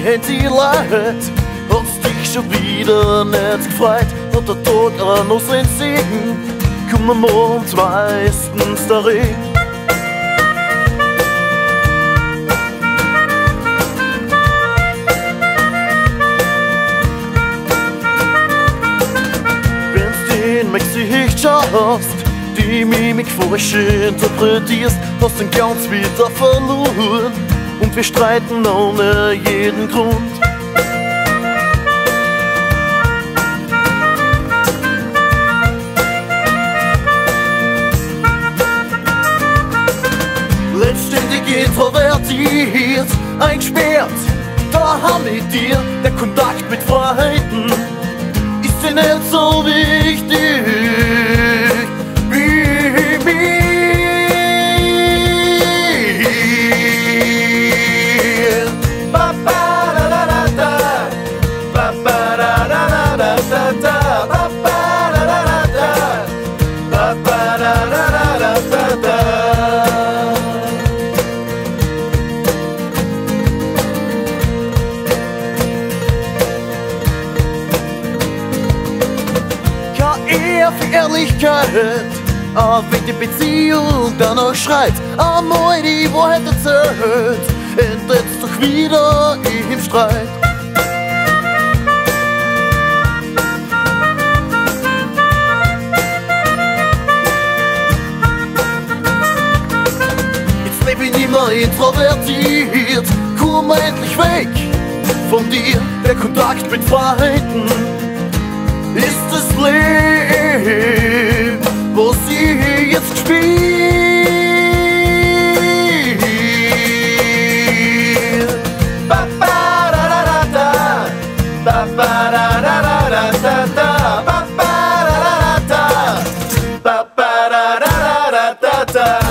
haben sie leid. Hat's dich schon wieder nicht gefreut, hat der Tag auch noch sein Segen, komm am Mond meistens der Regen. Gesicht schaust, die Mimik falsch interpretierst, hast den Glanz wieder verloren und wir streiten ohne jeden Grund. Letztendlich introvertiert, eingesperrt, daheim mit dir, der Kontakt mit Freiheiten ist dir nicht so wichtig wie mir. Ba ba da da da da, ba ba da da da da da, ba ba da da da da, ba ba da da da da da. Für Ehrlichkeit, auch wenn die Beziehung danach schreit, einmal die Wahrheit erzählt, endet's doch wieder im Streit. Jetzt lebe ich immer introvertiert, komm endlich weg von dir, der Kontakt mit Freiheiten ist das Leben, was ich jetzt spiel. Ba ba da da da da, ba ba da da da da da, ba ba da da da da, ba ba da da da da da.